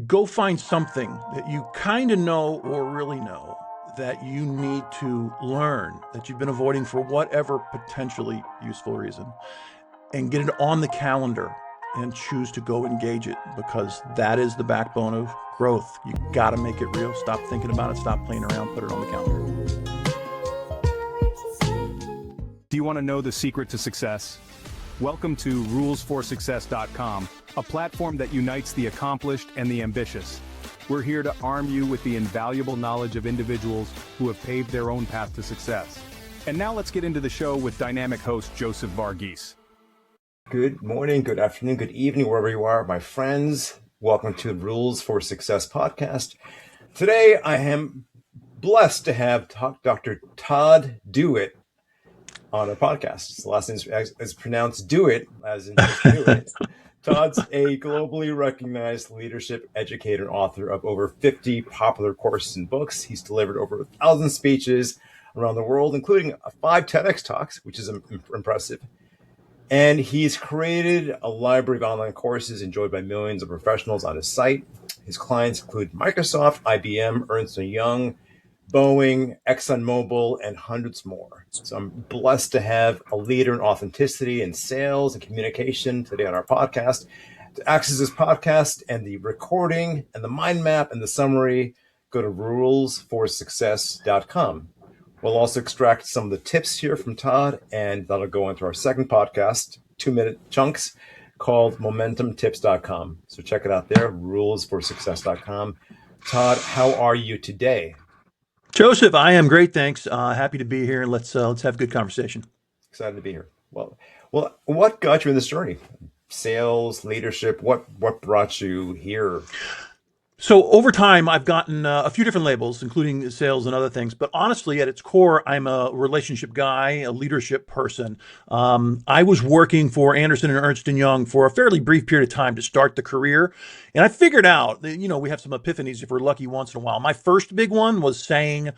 Go find something that you kind of know or really know that you need to learn that you've been avoiding for whatever potentially useful reason, and get it on the calendar and choose to go engage it, because that is the backbone of growth. You got to make it real. Stop thinking about it. Stop playing around. Put it on the calendar. Do you want to know the secret to success? Welcome to rulesforsuccess.com, a platform that unites the accomplished and the ambitious. We're here to arm you with the invaluable knowledge of individuals who have paved their own path to success. And now let's get into the show with dynamic host Joseph Varghese. Good morning, good afternoon, good evening, wherever you are, my friends. Welcome to the Rules for Success podcast. Today, I am blessed to have Dr. Todd Dewett on our podcast. The last name is pronounced Dewett, as in just do it. Todd's a globally recognized leadership educator and author of over 50 popular courses and books. He's delivered over 1,000 speeches around the world, including 5 TEDx talks, which is impressive. And he's created a library of online courses enjoyed by millions of professionals on his site. His clients include Microsoft, IBM, Ernst & Young, Boeing, ExxonMobil, and hundreds more. So I'm blessed to have a leader in authenticity and sales and communication today on our podcast. To access this podcast and the recording and the mind map and the summary, go to rulesforsuccess.com. We'll also extract some of the tips here from Todd, and that'll go into our second podcast, 2-minute chunks, called momentumtips.com. So check it out there, rulesforsuccess.com. Todd, how are you today? Joseph, I am great, thanks. Happy to be here. Let's have a good conversation. Excited to be here. Well, what got you in this journey? Sales, leadership, what brought you here? So over time, I've gotten a few different labels, including sales and other things. But honestly, at its core, I'm a relationship guy, a leadership person. I was working for Anderson and Ernst & Young for a fairly brief period of time to start the career. And I figured out that, we have some epiphanies if we're lucky once in a while. My first big one was saying,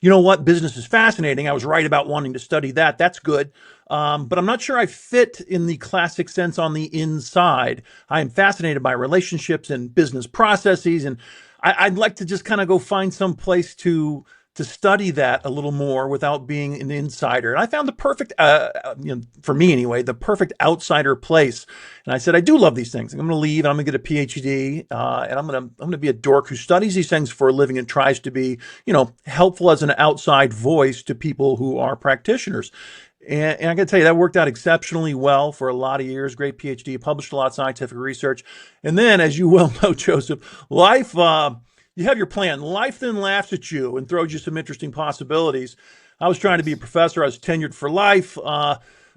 you know what, business is fascinating. I was right about wanting to study that. That's good. But I'm not sure I fit in the classic sense on the inside. I am fascinated by relationships and business processes, and I'd like to just kind of go find some place to study that a little more without being an insider. And I found the perfect, for me anyway, the perfect outsider place. And I said, I do love these things. I'm going to leave. I'm going to get a PhD, and I'm going to be a dork who studies these things for a living and tries to be, helpful as an outside voice to people who are practitioners. And I got to tell you, that worked out exceptionally well for a lot of years. Great PhD, published a lot of scientific research. And then, as you well know, Joseph, life, you have your plan. Life then laughs at you and throws you some interesting possibilities. I was trying to be a professor. I was tenured for life.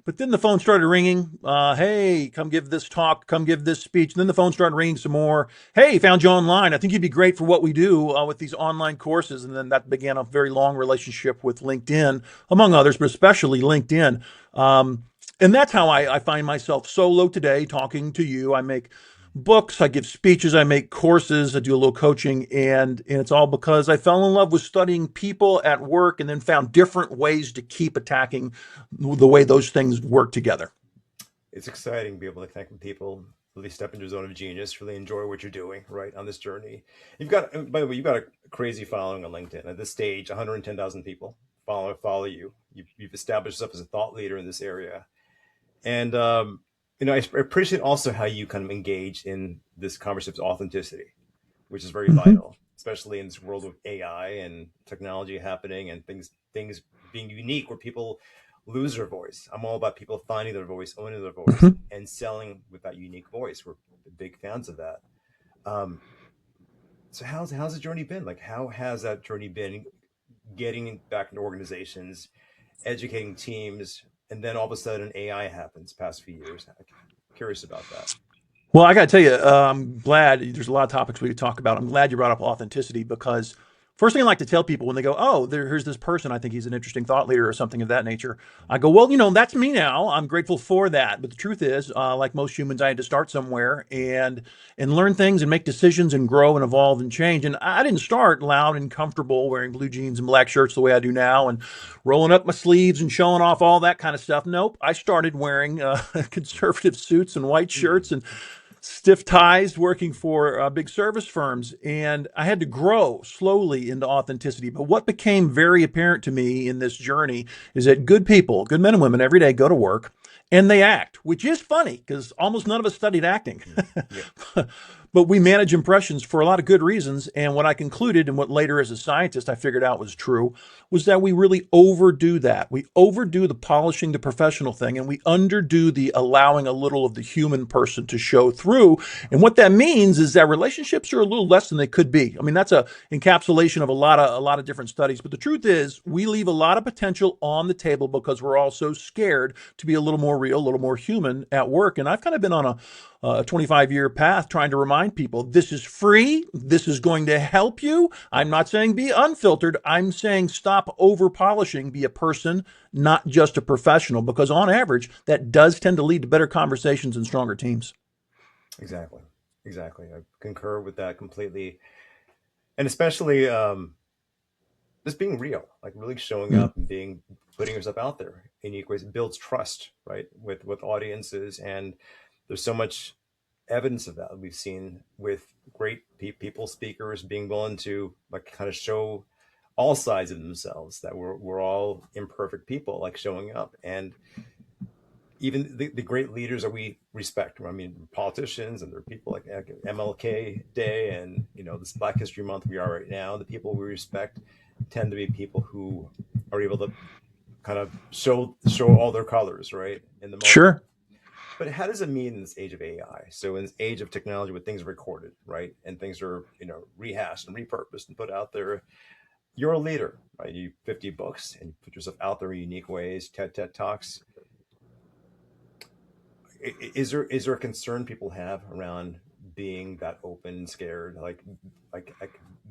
But then the phone started ringing. Hey, come give this talk. Come give this speech. And then the phone started ringing some more. Hey, found you online. I think you'd be great for what we do with these online courses. And then that began a very long relationship with LinkedIn, among others, but especially LinkedIn. And that's how I find myself solo today talking to you. I make books, I give speeches, I make courses, I do a little coaching, and it's all because I fell in love with studying people at work and then found different ways to keep attacking the way those things work together. It's exciting to be able to connect with people, really step into your zone of genius, really enjoy what you're doing, right, on this journey. By the way, you've got a crazy following on LinkedIn. At this stage, 110,000 people follow you. You've established yourself as a thought leader in this area. And, I appreciate also how you kind of engage in this conversation of authenticity, which is very vital, especially in this world of AI and technology happening and things being unique where people lose their voice. I'm all about people finding their voice, owning their voice, and selling with that unique voice. We're big fans of that. So how's the journey been? Like, how has that journey been getting back into organizations, educating teams, and then all of a sudden AI happens past few years? I'm curious about that. Well, I got to tell you, I'm glad there's a lot of topics we could talk about. I'm glad you brought up authenticity, because first thing I like to tell people when they go, oh, here's this person, I think he's an interesting thought leader or something of that nature. I go, well, that's me now. I'm grateful for that. But the truth is, like most humans, I had to start somewhere and learn things and make decisions and grow and evolve and change. And I didn't start loud and comfortable wearing blue jeans and black shirts the way I do now and rolling up my sleeves and showing off all that kind of stuff. Nope. I started wearing conservative suits and white shirts and stiff ties working for big service firms, and I had to grow slowly into authenticity. But what became very apparent to me in this journey is that good people, good men and women, every day go to work and they act, which is funny because almost none of us studied acting. Yeah. But we manage impressions for a lot of good reasons. And what I concluded, and what later as a scientist I figured out was true, was that we really overdo that. We overdo the polishing the professional thing, and we underdo the allowing a little of the human person to show through. And what that means is that relationships are a little less than they could be. I mean, that's a encapsulation of a lot of different studies. But the truth is, we leave a lot of potential on the table because we're all so scared to be a little more real, a little more human at work. And I've kind of been on a 25-year path trying to remind people this is free. This is going to help you. I'm not saying be unfiltered. I'm saying stop over polishing, be a person, not just a professional, because on average, that does tend to lead to better conversations and stronger teams. Exactly. Exactly. I concur with that completely. And especially just being real, like really showing Mm. up and putting yourself out there in unique ways. It builds trust, right, with audiences. And there's so much evidence of that we've seen with great people speakers being willing to like kind of show all sides of themselves, that we're all imperfect people, like showing up. And even the great leaders that we respect, I mean, politicians, and there are people like MLK Day, and this Black History Month we are right now, the people we respect tend to be people who are able to kind of show all their colors, right, in the moment. Sure. But how does it mean in this age of AI? So in this age of technology, where things are recorded, right, and things are rehashed and repurposed and put out there, you're a leader, right? You 50 books and you put yourself out there in unique ways. TED Talks. Is there a concern people have around being that open and scared, like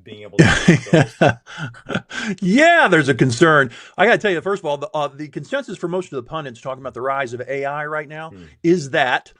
being able to be themselves? Yeah, there's a concern. I got to tell you, first of all, the consensus for most of the pundits talking about the rise of AI right now Hmm. is that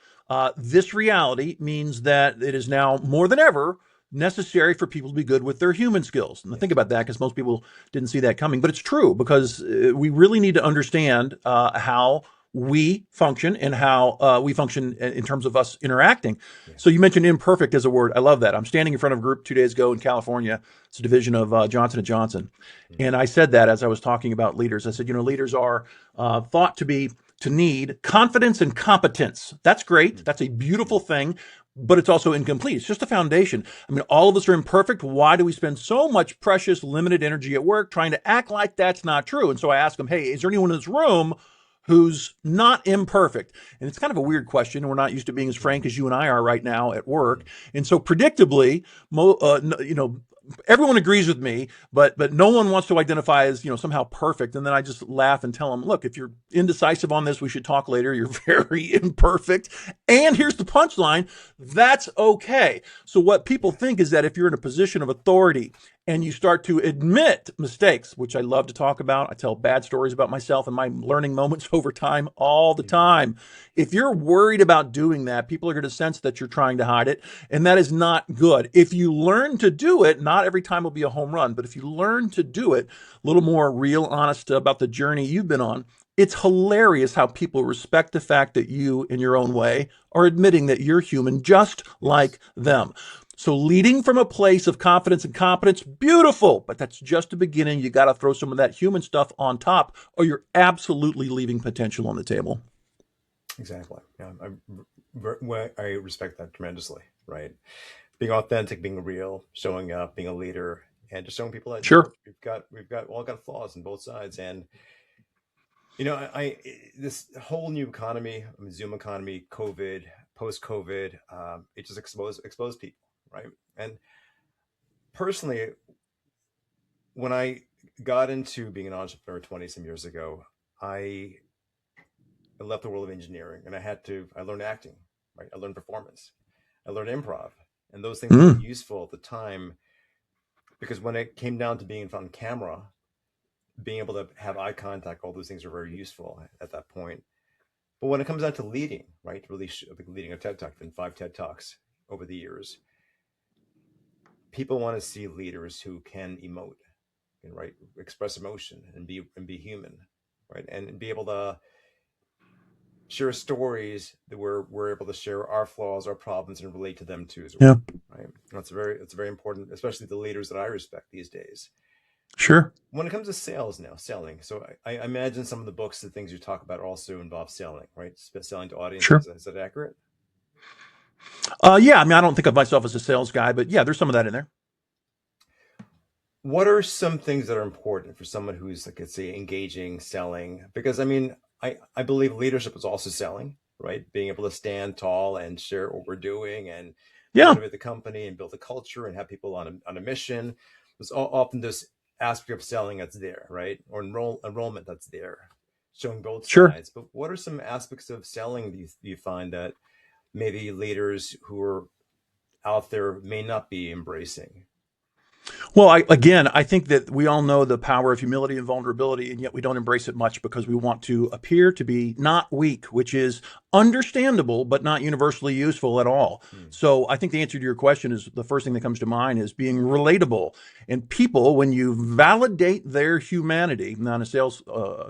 this reality means that it is now more than ever necessary for people to be good with their human skills. And I think Yes. about that because most people didn't see that coming, but it's true because we really need to understand how we function and how we function in terms of us interacting. Yeah. So you mentioned imperfect as a word. I love that. I'm standing in front of a group 2 days ago in California. It's a division of Johnson & Johnson. Hmm. And I said that as I was talking about leaders. I said, leaders are thought to need confidence and competence. That's great. That's a beautiful thing, but it's also incomplete. It's just a foundation. I mean, all of us are imperfect. Why do we spend so much precious, limited energy at work trying to act like that's not true? And so I ask them, hey, is there anyone in this room who's not imperfect? And it's kind of a weird question. We're not used to being as frank as you and I are right now at work. And so predictably, everyone agrees with me, but no one wants to identify as somehow perfect. And then I just laugh and tell them, look, if you're indecisive on this, we should talk later. You're very imperfect. And here's the punchline: that's okay. So what people think is that if you're in a position of authority and you start to admit mistakes, which I love to talk about, I tell bad stories about myself and my learning moments over time all the time. If you're worried about doing that, people are going to sense that you're trying to hide it, and that is not good. If you learn to do it, not every time will be a home run, but if you learn to do it, a little more real, honest about the journey you've been on, it's hilarious how people respect the fact that you, in your own way, are admitting that you're human just like them. So leading from a place of confidence and competence, beautiful, but that's just the beginning. You got to throw some of that human stuff on top, or you're absolutely leaving potential on the table. Exactly. Yeah, I respect that tremendously. Right, being authentic, being real, showing up, being a leader, and just showing people that Sure. we've all got flaws on both sides. And this whole new economy, I mean, Zoom economy, COVID, post COVID, it just exposed people, right? And personally, when I got into being an entrepreneur 20 some years ago, I left the world of engineering, and I learned acting, right? I learned performance, I learned improv, and those things were Mm. useful at the time, because when it came down to being on camera, being able to have eye contact, all those things are very useful at that point. But when it comes down to leading, right, really leading a TED Talk, and 5 TED Talks over the years, people want to see leaders who can emote, and right, express emotion and be human, right, and be able to share stories that we're able to share our flaws, our problems, and relate to them too as Yeah, well. Right? That's very important, especially the leaders that I respect these days. sure. When it comes to sales now, selling. So I imagine some of the books, the things you talk about also involve selling, right? Selling to Sure. audiences. Is that accurate? Yeah, I mean, I don't think of myself as a sales guy, but yeah, there's some of that in there. What are some things that are important for someone who's, like, let's say, engaging, selling? Because I mean, I believe leadership is also selling, right? Being able to stand tall and share what we're doing and Yeah, motivate the company and build a culture and have people on a mission. There's often this aspect of selling that's there, right? Or enrollment that's there, showing both sure. sides. But what are some aspects of selling do you find that maybe leaders who are out there may not be embracing? Well, I think that we all know the power of humility and vulnerability, and yet we don't embrace it much because we want to appear to be not weak, which is understandable, but not universally useful at all. Hmm. So I think the answer to your question is the first thing that comes to mind is being relatable. And people, when you validate their humanity, now in a sales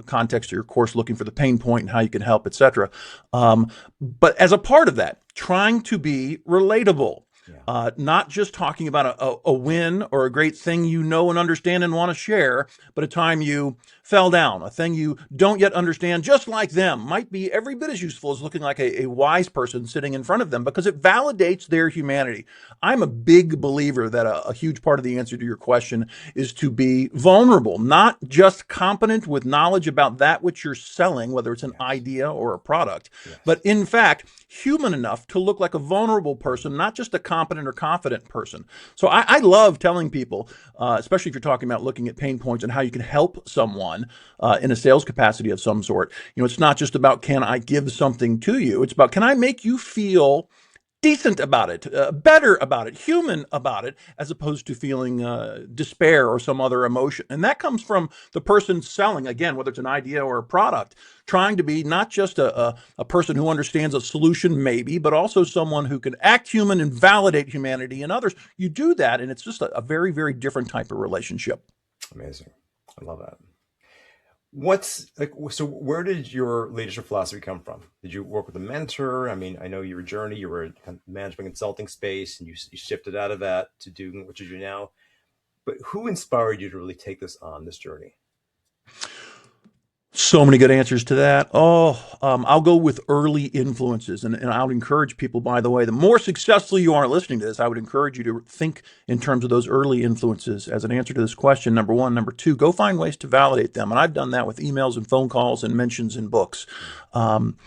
context, you're of course looking for the pain point and how you can help, etc. But as a part of that, trying to be relatable. Yeah. Not just talking about a win or a great thing you know and understand and want to share, but a time you fell down, a thing you don't yet understand, just like them, might be every bit as useful as looking like a wise person sitting in front of them because it validates their humanity. I'm a big believer that a huge part of the answer to your question is to be vulnerable, not just competent with knowledge about that which you're selling, whether it's an Yes. idea or a product, Yes. but in fact, human enough to look like a vulnerable person, not just a competent or confident person. So I love telling people, especially if you're talking about looking at pain points and how you can help someone in a sales capacity of some sort. It's not just about can I give something to you? It's about can I make you feel decent about it, better about it, human about it, as opposed to feeling despair or some other emotion. And that comes from the person selling, again, whether it's an idea or a product, trying to be not just a person who understands a solution, maybe, but also someone who can act human and validate humanity in others. You do that, and it's just a very, very different type of relationship. Amazing. I love that. What's like, so where did your leadership philosophy come from? Did you work with a mentor? I mean, I know your journey, you were in management consulting space and you shifted out of that to doing what you do now. But who inspired you to really take this journey? So many good answers to that. I'll go with early influences. And I would encourage people, by the way, the more successful you are listening to this, I would encourage you to think in terms of those early influences as an answer to this question. Number one. Number two, go find ways to validate them. And I've done that with emails and phone calls and mentions in books. Um,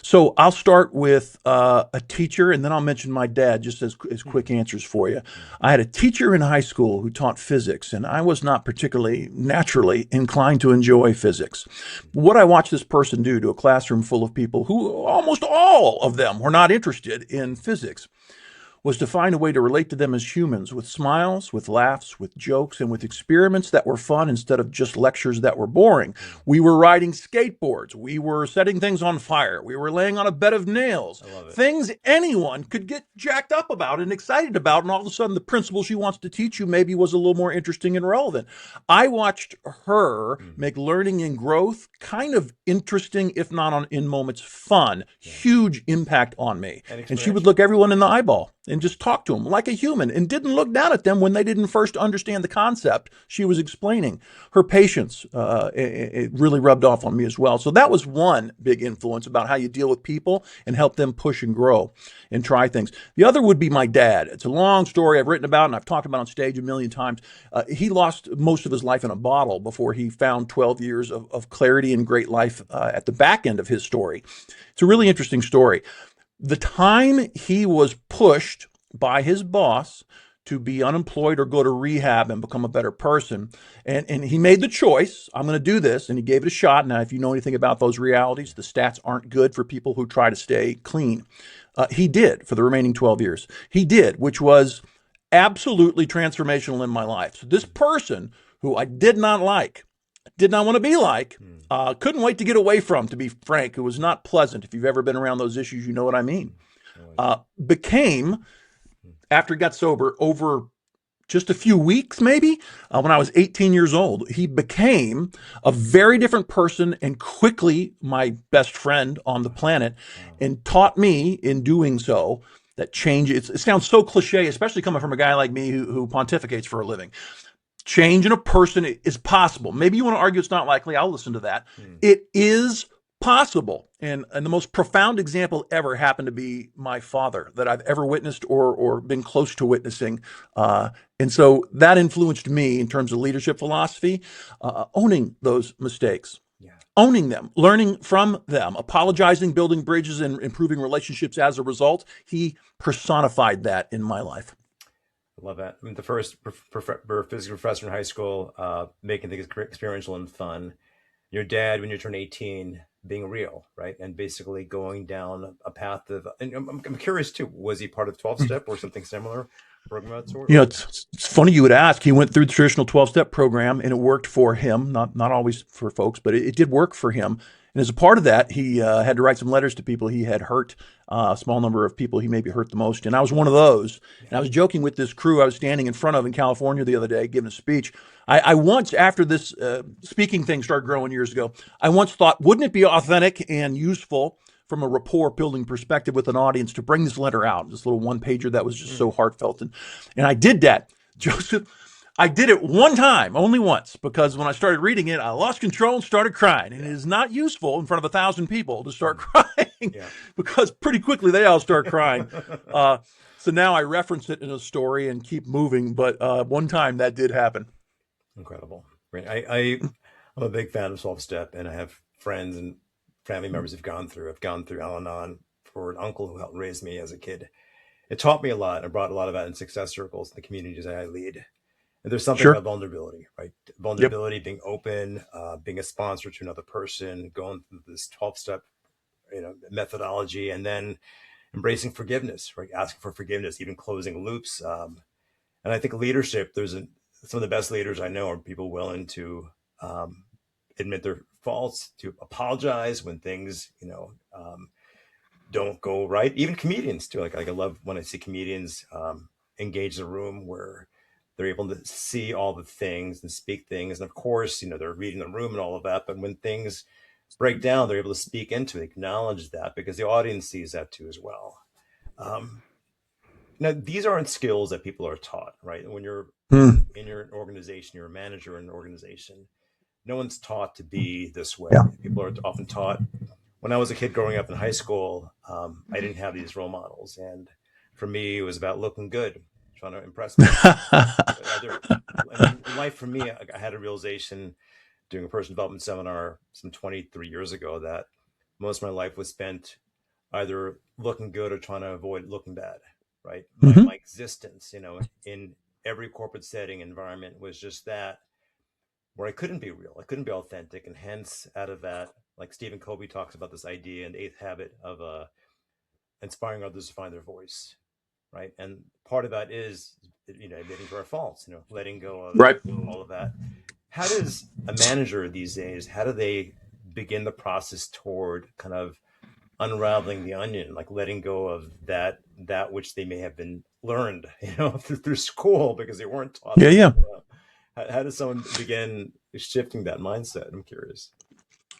so I'll start with a teacher, and then I'll mention my dad just as quick answers for you. I had a teacher in high school who taught physics, and I was not particularly naturally inclined to enjoy physics. What I watched this person do to a classroom full of people who almost all of them were not interested in physics was to find a way to relate to them as humans with smiles, with laughs, with jokes, and with experiments that were fun instead of just lectures that were boring. We were riding skateboards. We were setting things on fire. We were laying on a bed of nails. I love it. Things anyone could get jacked up about and excited about. And all of a sudden, the principle she wants to teach you maybe was a little more interesting and relevant. I watched her make learning and growth kind of interesting, if not in moments fun. Yeah. Huge impact on me. And And she would experiential. look everyone in the eyeball and just talk to them like a human and didn't look down at them when they didn't first understand the concept she was explaining. Her patience, it really rubbed off on me as well. So that was one big influence about how you deal with people and help them push and grow and try things. The other would be my dad. It's a long story I've written about and I've talked about on stage a million times. He lost most of his life in a bottle before he found 12 years of clarity and great life at the back end of his story. It's a really interesting story. The time he was pushed by his boss to be unemployed or go to rehab and become a better person. And he made the choice, I'm going to do this, and he gave it a shot. Now, if you know anything about those realities, the stats aren't good for people who try to stay clean. He did for the remaining 12 years. He did, which was absolutely transformational in my life. So this person who I did not like, did not want to be like, couldn't wait to get away from, to be frank. It was not pleasant. If you've ever been around those issues, you know what I mean. Became, after he got sober, over just a few weeks, maybe, when I was 18 years old. He became a very different person and quickly my best friend on the planet, Wow. and taught me in doing so that change, it sounds so cliche, especially coming from a guy like me who pontificates for a living. Change in a person is possible. Maybe you want to argue it's not likely. I'll listen to that. Hmm. It is possible. And the most profound example ever happened to be my father that I've ever witnessed or been close to witnessing. And so that influenced me in terms of leadership philosophy, owning those mistakes, Yeah. owning them, learning from them, apologizing, building bridges, and improving relationships as a result. He personified that in my life. I love that. I mean, the first physics professor in high school, making things experiential and fun. Your dad, when you turn 18, being real, right? And basically going down a path of, and I'm curious too, was he part of 12 step or something similar? Program of that sort? You know, it's funny you would ask. He went through the traditional 12-step program and it worked for him, not always for folks, but it did work for him. And as a part of that, he had to write some letters to people he had hurt, a small number of people he maybe hurt the most. And I was one of those. And I was joking with this crew I was standing in front of in California the other day, giving a speech. I once, after this speaking thing started growing years ago, I once thought, wouldn't it be authentic and useful from a rapport building perspective with an audience to bring this letter out, this little one pager that was just so heartfelt. And I did that. Joseph, I did it one time, only once, because when I started reading it, I lost control and started crying. And it is not useful in front of 1,000 people to start crying because pretty quickly they all start crying. So now I reference it in a story and keep moving. But one time that did happen. Incredible. Right. I'm a big fan of 12 step, and I have friends and family members who've gone through. I've gone through Al-Anon for an uncle who helped raise me as a kid. It taught me a lot. I brought a lot of that in success circles in the communities that I lead. And there's something about vulnerability, right? Vulnerability, being open, being a sponsor to another person, going through this 12-step, methodology, and then embracing forgiveness, right? Asking for forgiveness, even closing loops. And I think leadership, some of the best leaders I know are people willing to admit their faults, to apologize when things, don't go right. Even comedians too. Like I love when I see comedians engage the room where they're able to see all the things and speak things. And of course, they're reading the room and all of that. But when things break down, they're able to speak into it, acknowledge that, because the audience sees that too as well. Now, these aren't skills that people are taught, right? When you're in your organization, you're a manager in an organization, no one's taught to be this way. People are often taught. When I was a kid growing up in high school, I didn't have these role models. And for me, it was about looking good, trying to impress people. In life, for me, I had a realization doing a personal development seminar some 23 years ago that most of my life was spent either looking good or trying to avoid looking bad, right? My existence, in every corporate setting environment was just that, where I couldn't be real, I couldn't be authentic. And hence, out of that, like Stephen Covey talks about this idea in the 8th habit of inspiring others to find their voice, right? And part of that is, admitting to our faults, letting go of all of that. How does a manager these days, how do they begin the process toward kind of unraveling the onion, like letting go of that which they may have been learned, through school because they weren't taught? How does someone begin shifting that mindset? I'm curious.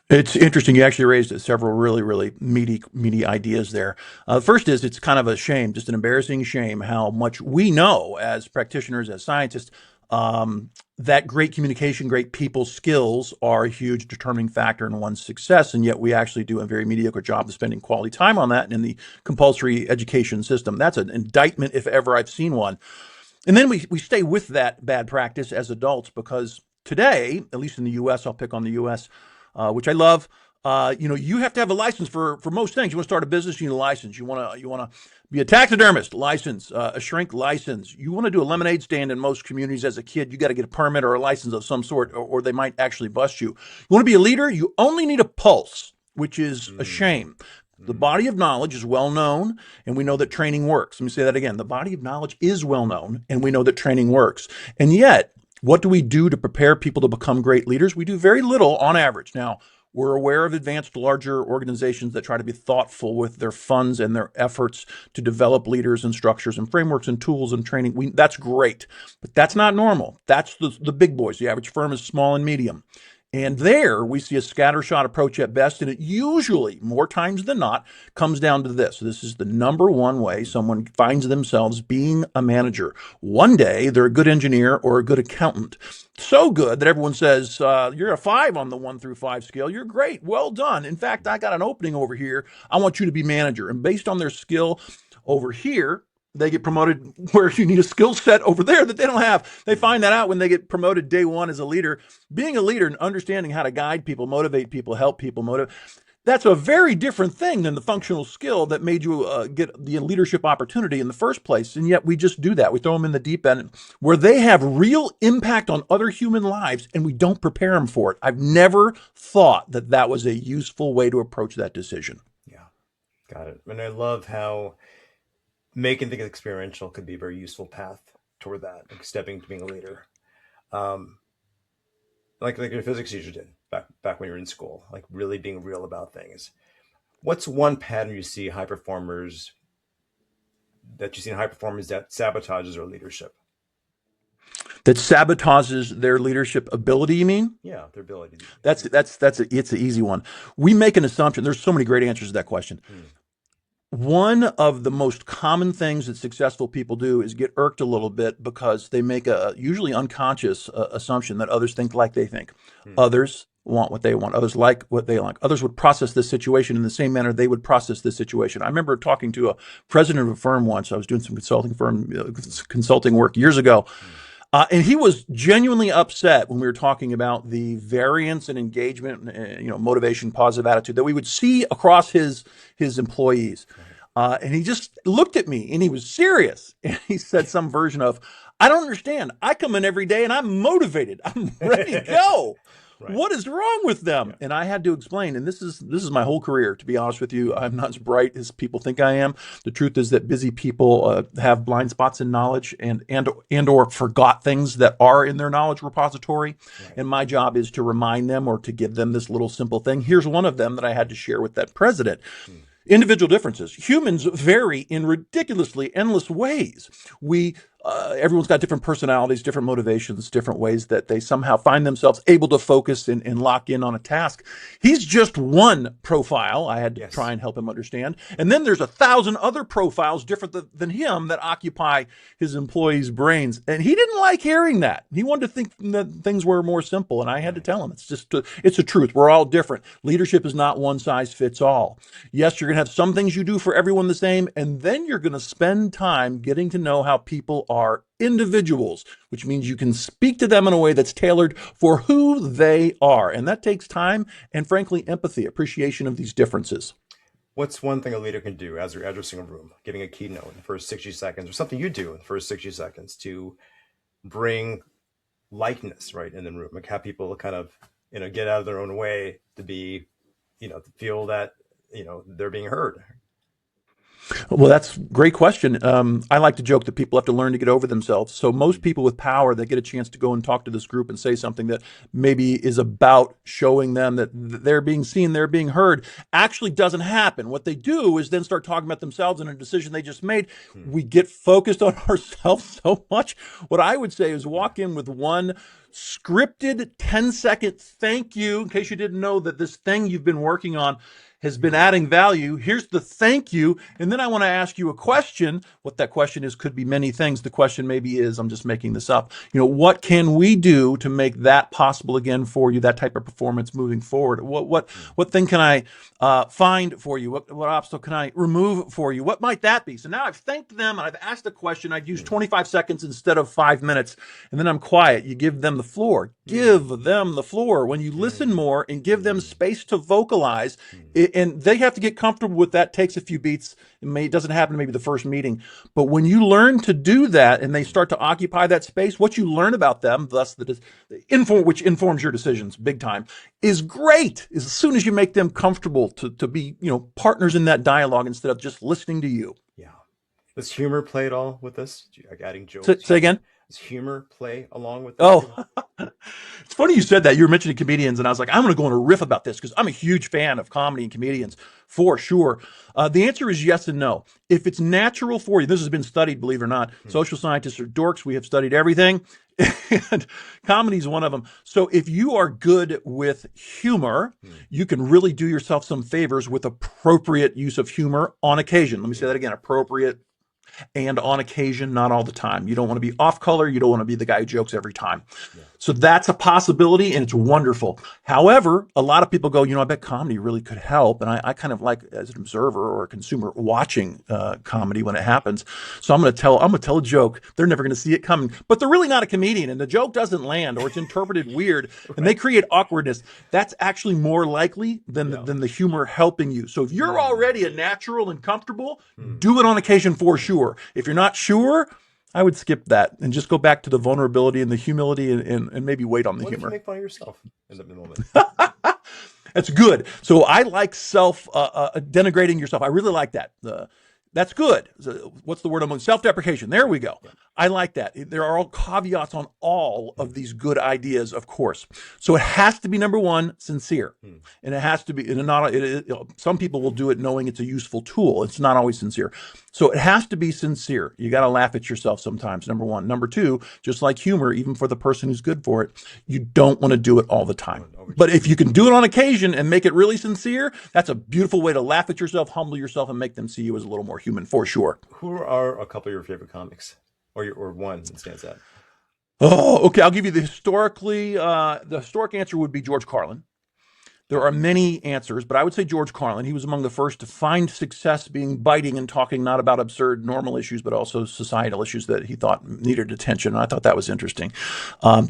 It's interesting. You actually raised several really, really meaty ideas there. First is it's kind of a shame, just an embarrassing shame, how much we know as practitioners, as scientists, that great communication, great people skills are a huge determining factor in one's success. And yet we actually do a very mediocre job of spending quality time on that in the compulsory education system. That's an indictment if ever I've seen one. And then we stay with that bad practice as adults because today, at least in the U.S., I'll pick on the U.S., which I love. You have to have a license for most things. You want to start a business, you need a license. You want to be a taxidermist, license. A shrink, license. You want to do a lemonade stand in most communities as a kid, you got to get a permit or a license of some sort, or they might actually bust you. You want to be a leader, you only need a pulse, which is a shame. The body of knowledge is well known, and we know that training works. Let me say that again. The body of knowledge is well known, and we know that training works. And yet, what do we do to prepare people to become great leaders? We do very little on average. Now, We're aware of advanced, larger organizations that try to be thoughtful with their funds and their efforts to develop leaders and structures and frameworks and tools and training. That's great, but that's not normal. That's the big boys. The average firm is small and medium. And there we see a scattershot approach at best, and it usually, more times than not, comes down to this. This is the number one way someone finds themselves being a manager. One day, they're a good engineer or a good accountant. So good that everyone says, you're a 5 on the 1 through 5 scale. You're great. Well done. In fact, I got an opening over here. I want you to be manager. And based on their skill over here, they get promoted where you need a skill set over there that they don't have. They find that out when they get promoted day one as a leader. Being a leader and understanding how to guide people, motivate people, help people, that's a very different thing than the functional skill that made you get the leadership opportunity in the first place. And yet we just do that. We throw them in the deep end where they have real impact on other human lives, and we don't prepare them for it. I've never thought that that was a useful way to approach that decision. Yeah, got it. And I love how making things experiential could be a very useful path toward that, like stepping to being a leader. Like your physics teacher did back when you were in school, like really being real about things. What's one pattern you see high performers that sabotages their leadership? That sabotages their leadership ability, you mean? Yeah, their ability. It's an easy one. We make an assumption. There's so many great answers to that question. One of the most common things that successful people do is get irked a little bit because they make a usually unconscious assumption that others think like they think. Others want what they want. Others like what they like. Others would process this situation in the same manner they would process this situation. I remember talking to a president of a firm once. I was doing some consulting work years ago. And he was genuinely upset when we were talking about the variance in engagement, motivation, positive attitude that we would see across his employees. And he just looked at me and he was serious. And he said some version of, I don't understand. I come in every day and I'm motivated. I'm ready to go. Right. What is wrong with them? Yeah. And I had to explain, and this is my whole career, to be honest with you. I'm not as bright as people think I am. The truth is that busy people have blind spots in knowledge and or forgot things that are in their knowledge repository. Right. And my job is to remind them or to give them this little simple thing. Here's one of them that I had to share with that president. Individual differences. Humans vary in ridiculously endless ways. Everyone's got different personalities, different motivations, different ways that they somehow find themselves able to focus and lock in on a task. He's just one profile. I had to try and help him understand. And then there's 1,000 other profiles different than him that occupy his employees' brains. And he didn't like hearing that. He wanted to think that things were more simple. And I had to tell him, it's a truth. We're all different. Leadership is not one size fits all. Yes, you're going to have some things you do for everyone the same. And then you're going to spend time getting to know how people are individuals, which means you can speak to them in a way that's tailored for who they are. And that takes time and, frankly, empathy, appreciation of these differences. What's one thing a leader can do as you're addressing a room, giving a keynote in the first 60 seconds, or something you do in the first 60 seconds to bring likeness, right, in the room, like have people kind of, get out of their own way to be, to feel that, they're being heard? Well, that's a great question. I like to joke that people have to learn to get over themselves. So most people with power that get a chance to go and talk to this group and say something that maybe is about showing them that they're being seen, they're being heard, actually doesn't happen. What they do is then start talking about themselves and a decision they just made. We get focused on ourselves so much. What I would say is walk in with one scripted 10-second thank you, in case you didn't know that this thing you've been working on has been adding value. Here's the thank you. And then I want to ask you a question. What that question is could be many things. The question maybe is, I'm just making this up. What can we do to make that possible again for you, that type of performance moving forward? What thing can I find for you? What obstacle can I remove for you? What might that be? So now I've thanked them and I've asked a question. I'd use 25 seconds instead of 5 minutes. And then I'm quiet. You give them the floor. Give them the floor. When you listen more and give them space to vocalize, and they have to get comfortable with that. Takes a few beats. It doesn't happen maybe the first meeting. But when you learn to do that and they start to occupy that space, what you learn about them, thus which informs your decisions big time, is great. As soon as you make them comfortable to be, partners in that dialogue instead of just listening to you. Yeah. Does humor play at all with this? Like adding jokes? Say again? Does humor play along with this too? Oh, it's funny you said that. You were mentioning comedians, and I was like, I'm going to go on a riff about this because I'm a huge fan of comedy and comedians for sure. The answer is yes and no. If it's natural for you, this has been studied, believe it or not. Social scientists are dorks. We have studied everything, and comedy is one of them. So if you are good with humor, you can really do yourself some favors with appropriate use of humor on occasion. Let me say that again: appropriate and on occasion, not all the time. You don't want to be off color. You don't want to be the guy who jokes every time. Yeah. So that's a possibility, and it's wonderful. However, a lot of people go, I bet comedy really could help. And I kind of like, as an observer or a consumer, watching comedy when it happens. So I'm going to tell a joke. They're never going to see it coming, but they're really not a comedian, and the joke doesn't land, or it's interpreted weird, and they create awkwardness. That's actually more likely than the humor helping you. So if you're already a natural and comfortable, do it on occasion for sure. If you're not sure, I would skip that and just go back to the vulnerability and the humility and maybe wait on the What if you humor. make fun of yourself in the moment? That's good. So I like denigrating yourself. I really like that. That's good. So what's the word I'm on? Self-deprecation. There we go. I like that. There are all caveats on all of these good ideas, of course. So it has to be, number one, sincere. And it has to be, some people will do it knowing it's a useful tool. It's not always sincere. So it has to be sincere. You got to laugh at yourself sometimes, number one. Number two, just like humor, even for the person who's good for it, you don't want to do it all the time. But if you can do it on occasion and make it really sincere, that's a beautiful way to laugh at yourself, humble yourself, and make them see you as a little more human, for sure. Who are a couple of your favorite comics, or one that stands out? Oh, okay. I'll give you the historic answer would be George Carlin. There are many answers, but I would say George Carlin. He was among the first to find success being biting and talking not about absurd normal issues, but also societal issues that he thought needed attention. And I thought that was interesting.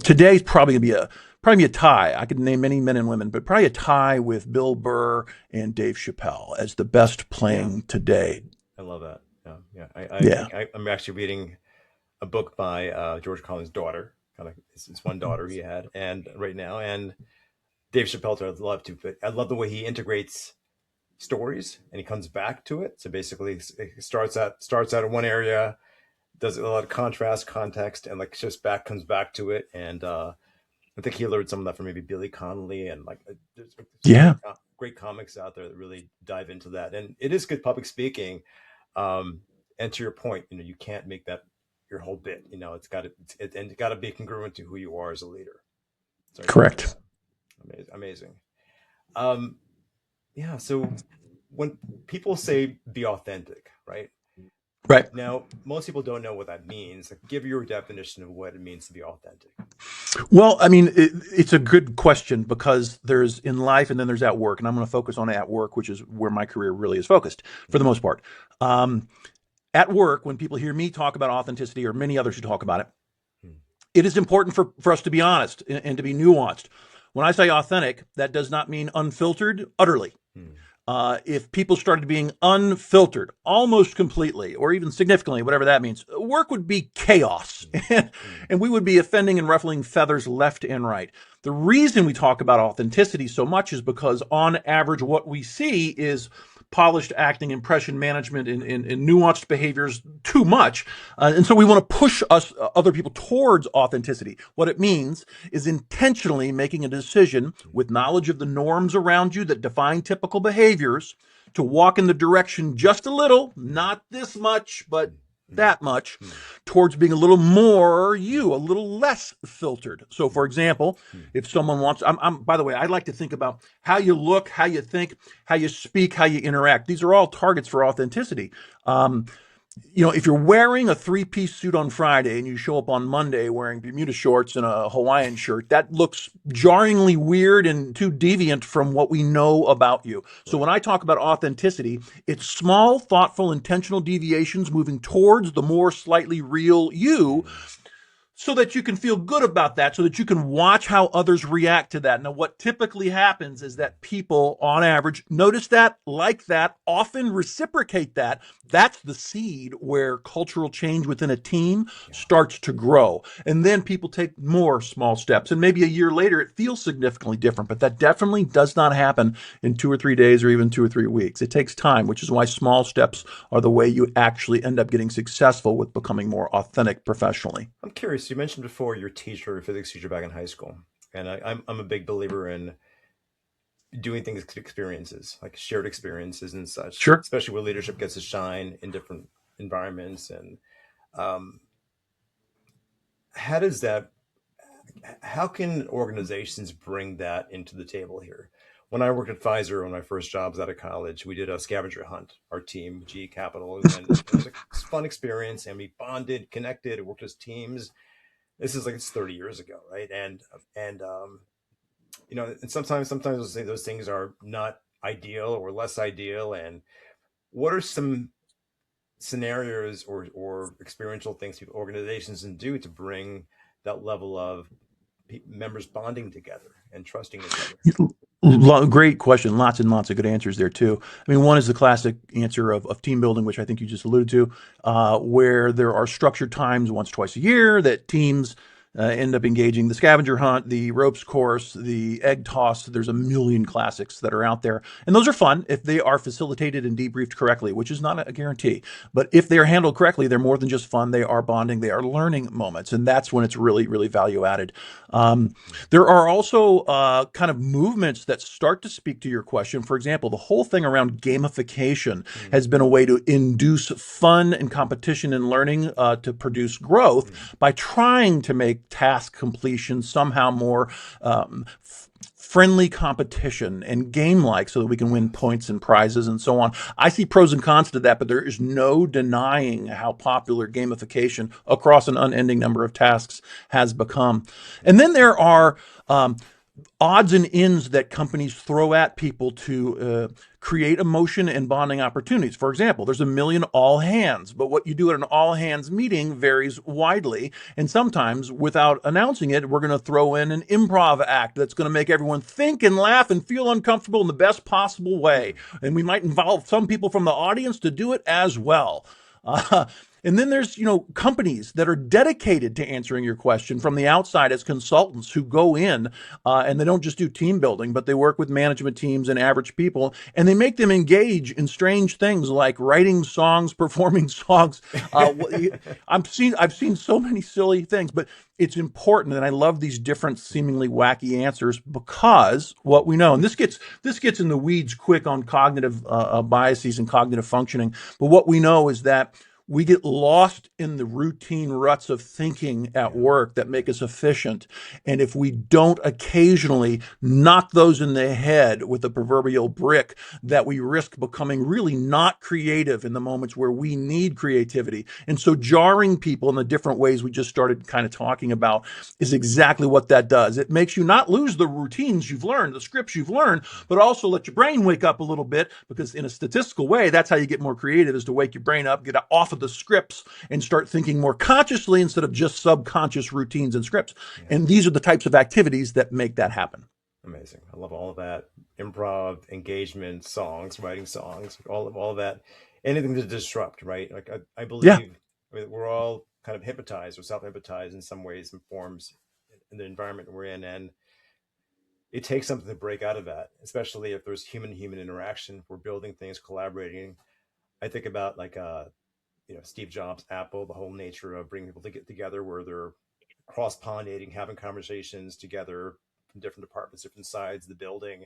Today's probably going to be a tie. I could name many men and women, but probably a tie with Bill Burr and Dave Chappelle as the best playing today. I love that. I'm actually reading a book by George Carlin's daughter. It's one daughter he had, and right now, and Dave Chappelle, I'd love to, but I love the way he integrates stories and he comes back to it. So basically, it starts out in one area, does a lot of contrast, context, and comes back to it. And I think he learned some of that from maybe Billy Connolly, and there's great comics out there that really dive into that. And it is good public speaking. And to your point, you can't make that your whole bit. It's got to be congruent to who you are as a leader. So correct. Amazing. So when people say be authentic, right? Right. Now, most people don't know what that means. Give your definition of what it means to be authentic. Well, I mean, it's a good question because there's in life and then there's at work. And I'm going to focus on at work, which is where my career really is focused for the most part. At work, when people hear me talk about authenticity or many others who talk about it, it is important for us to be honest and to be nuanced. When I say authentic, that does not mean unfiltered utterly. If people started being unfiltered almost completely or even significantly, whatever that means, work would be chaos and we would be offending and ruffling feathers left and right. The reason we talk about authenticity so much is because on average, what we see is polished acting, impression management, and nuanced behaviors too much. And so we want to push other people towards authenticity. What it means is intentionally making a decision with knowledge of the norms around you that define typical behaviors to walk in the direction just a little, not this much, but that much, towards being a little more you, a little less filtered. So, for example, if someone wants, by the way, I like to think about how you look, how you think, how you speak, how you interact. These are all targets for authenticity. If you're wearing a three-piece suit on Friday and you show up on Monday wearing Bermuda shorts and a Hawaiian shirt, that looks jarringly weird and too deviant from what we know about you. So when I talk about authenticity, it's small, thoughtful, intentional deviations moving towards the more slightly real you, so that you can feel good about that, so that you can watch how others react to that. Now, what typically happens is that people, on average, notice that, like that, often reciprocate that. That's the seed where cultural change within a team starts to grow. And then people take more small steps. And maybe a year later, it feels significantly different. But that definitely does not happen in 2 or 3 days or even 2 or 3 weeks. It takes time, which is why small steps are the way you actually end up getting successful with becoming more authentic professionally. I'm curious. curious. You mentioned before your teacher, your physics teacher back in high school, and I'm a big believer in doing things experiences, like shared experiences and such, Sure. especially where leadership gets to shine in different environments. And um, how does that how can organizations bring that into the table here? When I worked at Pfizer, one of my first jobs out of college, we did a scavenger hunt. Our team, GE Capital, and it was a fun experience, and we bonded, connected, worked as teams. This is like it's 30 years ago, right? And and sometimes those things are not ideal or less ideal. And what are some scenarios or experiential things people organizations can do to bring that level of members bonding together and trusting each other? Great question. Lots and lots of good answers there too. I mean, one is the classic answer of team building, which I think you just alluded to, where there are structured times once, twice a year that teams end up engaging. The scavenger hunt, the ropes course, the egg toss. There's a million classics that are out there, and those are fun if they are facilitated and debriefed correctly, which is not a guarantee. But if they're handled correctly, they're more than just fun. They are bonding. They are learning moments, and that's when it's really, really value added. There are also kind of movements that start to speak to your question. For example, the whole thing around gamification has been a way to induce fun and competition and learning to produce growth by trying to make task completion somehow more friendly competition and game-like so that we can win points and prizes and so on. I see pros and cons to that, but there is no denying how popular gamification across an unending number of tasks has become. And then there are odds and ends that companies throw at people to create emotion and bonding opportunities. For example, there's a million all hands, but what you do at an all hands meeting varies widely. And sometimes, without announcing it, we're going to throw in an improv act that's going to make everyone think and laugh and feel uncomfortable in the best possible way. And we might involve some people from the audience to do it as well. And then there's, companies that are dedicated to answering your question from the outside as consultants who go in and they don't just do team building, but they work with management teams and average people, and they make them engage in strange things like writing songs, performing songs. I've seen so many silly things, but it's important, and I love these different, seemingly wacky answers because what we know, and this gets in the weeds quick on cognitive biases and cognitive functioning, but what we know is that we get lost in the routine ruts of thinking at work that make us efficient. And if we don't occasionally knock those in the head with a proverbial brick, that we risk becoming really not creative in the moments where we need creativity. And so jarring people in the different ways we just started kind of talking about is exactly what that does. It makes you not lose the routines you've learned, the scripts you've learned, but also let your brain wake up a little bit, because in a statistical way, that's how you get more creative, is to wake your brain up, get off of the scripts and start thinking more consciously instead of just subconscious routines and scripts. Yeah. And these are the types of activities that make that happen. Amazing. I love all of that. Improv, engagement, songs, writing songs, all of that. Anything to disrupt, right? Like I believe we're all kind of hypnotized or self-hypnotized in some ways and forms in the environment we're in. And it takes something to break out of that, especially if there's human-human interaction. We're building things, collaborating. I think about like Steve Jobs, Apple, the whole nature of bringing people to get together where they're cross-pollinating, having conversations together from different departments, different sides of the building,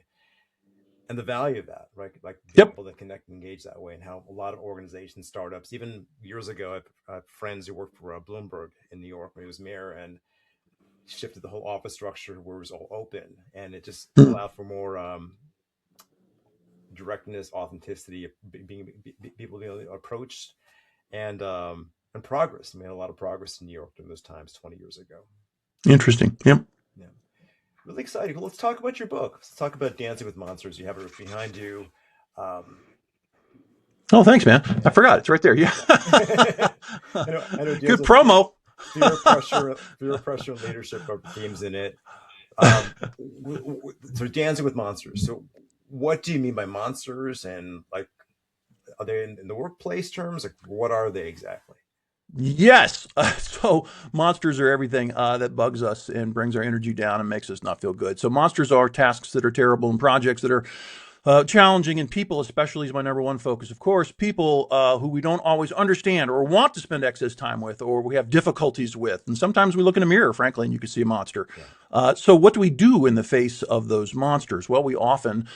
and the value of that, right? Like being able to connect and engage that way, and how a lot of organizations, startups, even years ago, I have friends who worked for Bloomberg in New York when he was mayor, and shifted the whole office structure where it was all open, and it just allowed for more directness, authenticity, people being approached, and progress. I mean, a lot of progress in New York during those times 20 years ago. Interesting. Yep. Yeah. Really exciting. Well, let's talk about your book. Let's talk about Dancing with Monsters. You have it behind you. Oh, thanks, man. I forgot. It's right there. Yeah. I know good promo. Fear, pressure, and leadership are themes in it. So Dancing with Monsters. So what do you mean by monsters? And like, are they in the workplace terms? Like, what are they exactly? Yes. So monsters are everything that bugs us and brings our energy down and makes us not feel good. So monsters are tasks that are terrible and projects that are Challenging, and people especially is my number one focus. Of course, people who we don't always understand or want to spend excess time with, or we have difficulties with. And sometimes we look in a mirror, frankly, and you can see a monster. So what do we do in the face of those monsters? Well, we often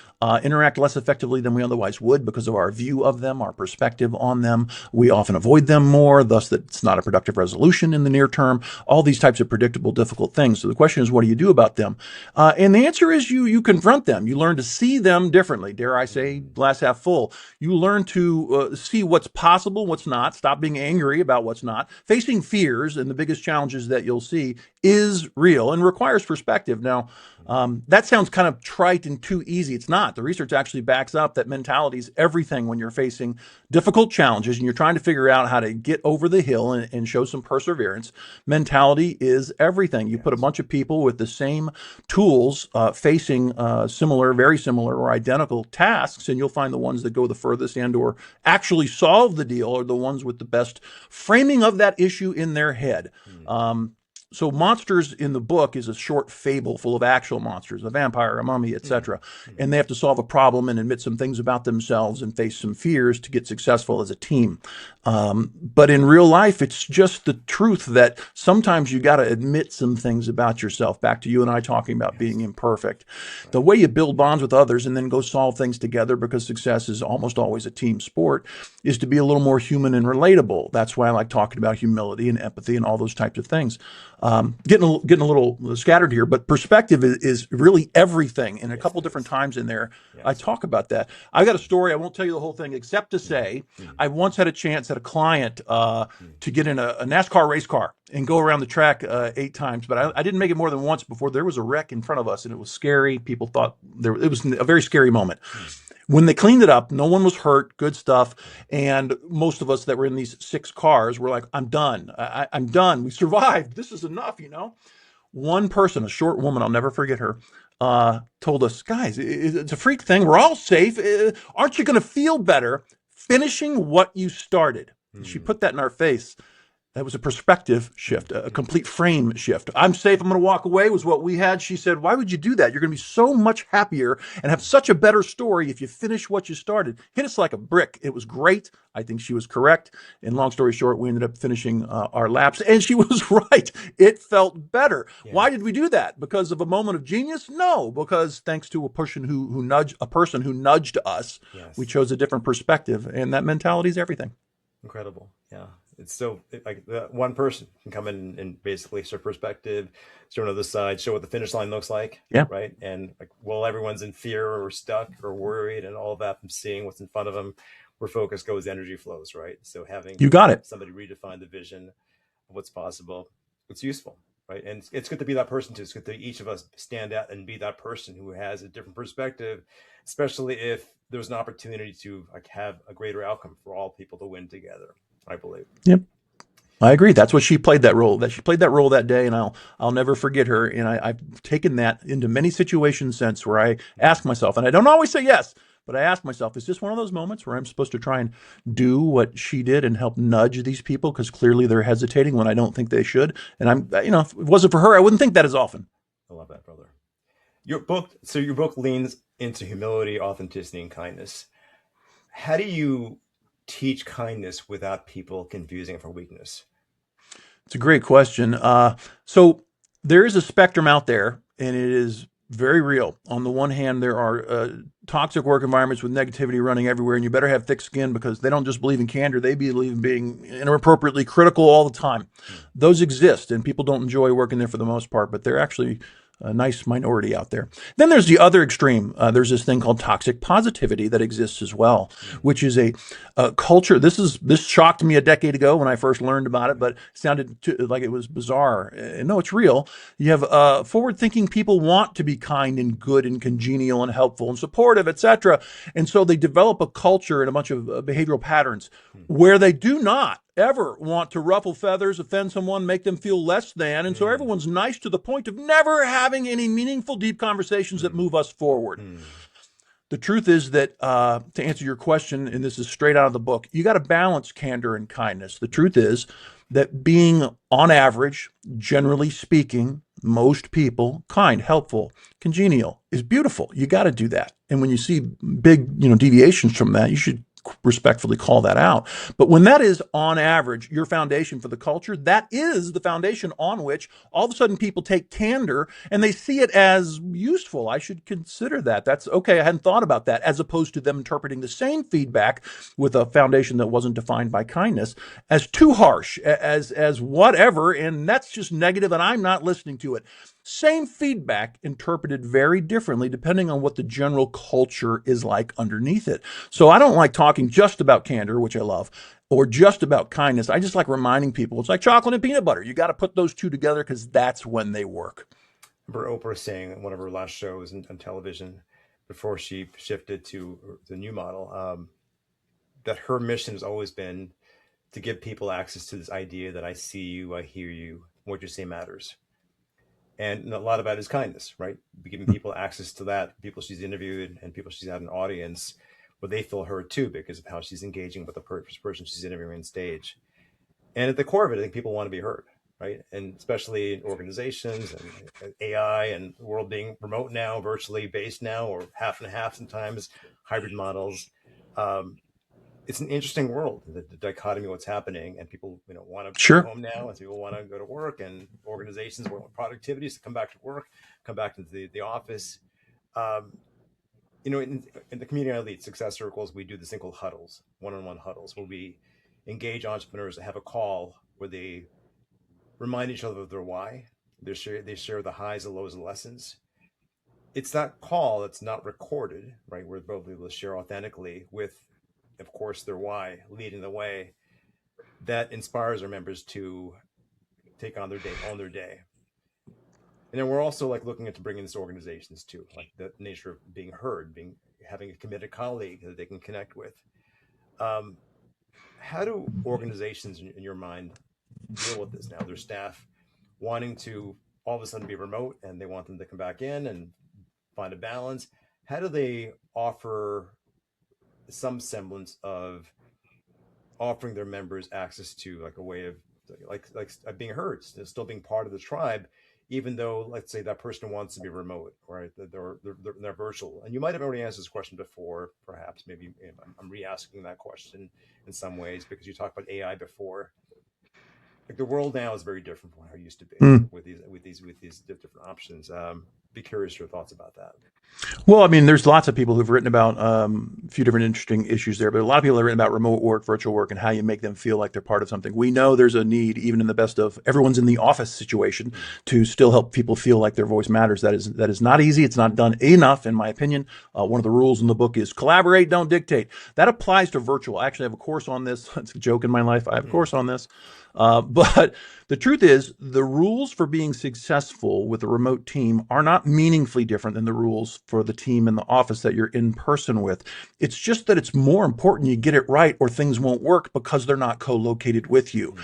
interact less effectively than we otherwise would because of our view of them, our perspective on them. We often avoid them more, thus that it's not a productive resolution in the near term. All these types of predictable, difficult things. So the question is, what do you do about them? And the answer is you confront them. You learn to see them differently. Dare I say, glass half full. You learn to see what's possible, what's not, stop being angry about what's not. Facing fears and the biggest challenges that you'll see is real and requires perspective. Now, that sounds kind of trite and too easy. It's not. The research actually backs up that mentality is everything when you're facing difficult challenges and you're trying to figure out how to get over the hill and show some perseverance. Mentality is everything. You put a bunch of people with the same tools facing similar, very similar, or identical tasks, and you'll find the ones that go the furthest and or actually solve the deal are the ones with the best framing of that issue in their head. So monsters in the book is a short fable full of actual monsters, a vampire, a mummy, etc. And they have to solve a problem and admit some things about themselves and face some fears to get successful as a team. But in real life, it's just the truth that sometimes you got to admit some things about yourself. Back to you and I talking about being imperfect. The way you build bonds with others and then go solve things together, because success is almost always a team sport, is to be a little more human and relatable. That's why I like talking about humility and empathy and all those types of things. Getting a little scattered here, but perspective is really everything. And a couple different times in there, I talk about that. I got a story. I won't tell you the whole thing, except to say I once had a chance at a client to get in a NASCAR race car and go around the track 8 times. But I didn't make it more than once before there was a wreck in front of us, and it was scary. People thought it was a very scary moment. When they cleaned it up, no one was hurt, good stuff. And most of us that were in these 6 cars were like, I'm done. I'm done. We survived. This is enough, you know? One person, a short woman, I'll never forget her, told us, guys, it's a freak thing. We're all safe. Aren't you going to feel better finishing what you started? And she put that in our face. That was a perspective shift, a complete frame shift. I'm safe, I'm going to walk away was what we had. She said, why would you do that? You're going to be so much happier and have such a better story if you finish what you started. Hit us like a brick. It was great. I think she was correct. And long story short, we ended up finishing our laps, and she was right. It felt better. Yeah. Why did we do that? Because of a moment of genius? No, because thanks to a person who nudged us, yes. We chose a different perspective, and that mentality is everything. Incredible. Yeah. It's so like one person can come in and basically show perspective, show another side, show what the finish line looks like. Yeah. Right. And like, well, everyone's in fear or stuck or worried and all of that from seeing what's in front of them, where focus goes, energy flows. Right. So having you got it. Somebody redefine the vision of what's possible, it's useful. Right. And it's good to be that person too. It's good that each of us stand out and be that person who has a different perspective, especially if there's an opportunity to like have a greater outcome for all people to win together, I believe. Yep. I agree. That's what she played that role. She played that role that day, and I'll never forget her. And I've taken that into many situations since, where I ask myself, and I don't always say yes, but I ask myself, is this one of those moments where I'm supposed to try and do what she did and help nudge these people because clearly they're hesitating when I don't think they should? And if it wasn't for her, I wouldn't think that as often. I love that, brother. Your book leans into humility, authenticity, and kindness. How do you teach kindness without people confusing it for weakness? It's a great question. So there is a spectrum out there, and it is very real. On the one hand, there are toxic work environments with negativity running everywhere, and you better have thick skin because they don't just believe in candor, they believe in being inappropriately critical all the time. Those exist, and people don't enjoy working there for the most part, but they're actually a nice minority out there. Then there's the other extreme. There's this thing called toxic positivity that exists as well, which is a culture. This shocked me a decade ago when I first learned about it, but it sounded like it was bizarre. No, it's real. You have forward-thinking people want to be kind and good and congenial and helpful and supportive, etc. And so they develop a culture and a bunch of behavioral patterns where they do not ever want to ruffle feathers, offend someone, make them feel less than. And so everyone's nice to the point of never having any meaningful, deep conversations that move us forward. The truth is that, to answer your question, and this is straight out of the book, you got to balance candor and kindness. The truth is that being, on average, generally speaking, most people, kind, helpful, congenial is beautiful. You got to do that. And when you see big, deviations from that, you should respectfully call that out. But when that is on average your foundation for the culture, that is the foundation on which all of a sudden people take Candor and they see it as useful. I should consider that. That's okay. I hadn't thought about that, as opposed to them interpreting the same feedback with a foundation that wasn't defined by kindness as too harsh, as whatever, and that's just negative and I'm not listening to it. Same feedback interpreted very differently depending on what the general culture is like underneath it. So I don't like talking just about Candor, which I love, or just about kindness. I just like reminding people it's like chocolate and peanut butter. You got to put those two together because that's when they work. I remember Oprah saying in one of her last shows on television before she shifted to the new model, that her mission has always been to give people access to this idea that I see you, I hear you, what you say matters. And a lot of that is kindness, right? Giving people access to that, people she's interviewed and people she's had an audience where they feel heard too because of how she's engaging with the person she's interviewing on stage. And at the core of it, I think people want to be heard, right? And especially in organizations and AI and the world being remote now, virtually based now, or half and half sometimes, hybrid models. It's an interesting world, the dichotomy of what's happening, and people, want to go home now, and people want to go to work, and organizations want productivity to come back to work, come back into the office. In the community I lead, Success Circles, we do this thing called huddles, one-on-one huddles, where we engage entrepreneurs to have a call where they remind each other of their why. They share the highs, the lows, the lessons. It's that call that's not recorded, right? Where both able to share authentically with, of course, their why leading the way, that inspires our members to take on their day, own their day. And then we're also looking into bringing this to organizations too, like the nature of being heard, having a committed colleague that they can connect with. How do organizations, in your mind, deal with this now? Their staff wanting to all of a sudden be remote, and they want them to come back in and find a balance. How do they offer some semblance of offering their members access to a way of being heard, still being part of the tribe, even though, let's say, that person wants to be remote, right? They're virtual. And you might have already answered this question before, perhaps. Maybe I'm re-asking that question in some ways, because you talked about AI before. The world now is very different from how it used to be with these different options. Be curious your thoughts about that. Well, there's lots of people who've written about a few different interesting issues there, but a lot of people have written about remote work, virtual work, and how you make them feel like they're part of something. We know there's a need, even in the best of everyone's in the office situation, to still help people feel like their voice matters. That is not easy. It's not done enough, in my opinion. One of the rules in the book is collaborate, don't dictate. That applies to virtual. I actually have a course on this. It's a joke in my life. I have a course on this. But the truth is, the rules for being successful with a remote team are not meaningfully different than the rules for the team in the office that you're in person with. It's just that it's more important you get it right, or things won't work because they're not co-located with you.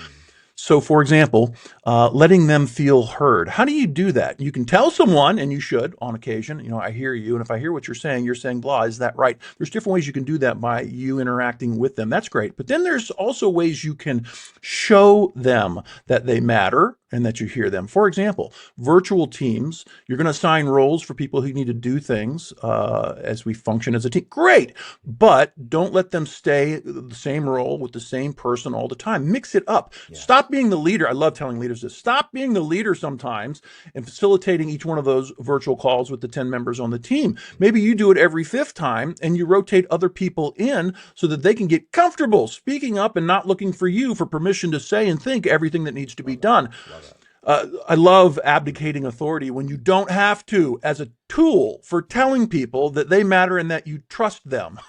So, for example, letting them feel heard. How do you do that? You can tell someone, and you should on occasion, I hear you. And if I hear what you're saying blah, is that right? There's different ways you can do that by you interacting with them. That's great. But then there's also ways you can show them that they matter and that you hear them. For example, virtual teams, you're going to assign roles for people who need to do things as we function as a team. Great. But don't let them stay the same role with the same person all the time. Mix it up. Yeah. Stop being the leader. I love telling leaders this. Stop being the leader sometimes and facilitating each one of those virtual calls with the 10 members on the team. Maybe you do it every 5th time and you rotate other people in so that they can get comfortable speaking up and not looking for you for permission to say and think everything that needs to be done. I love abdicating authority when you don't have to, as a tool for telling people that they matter and that you trust them.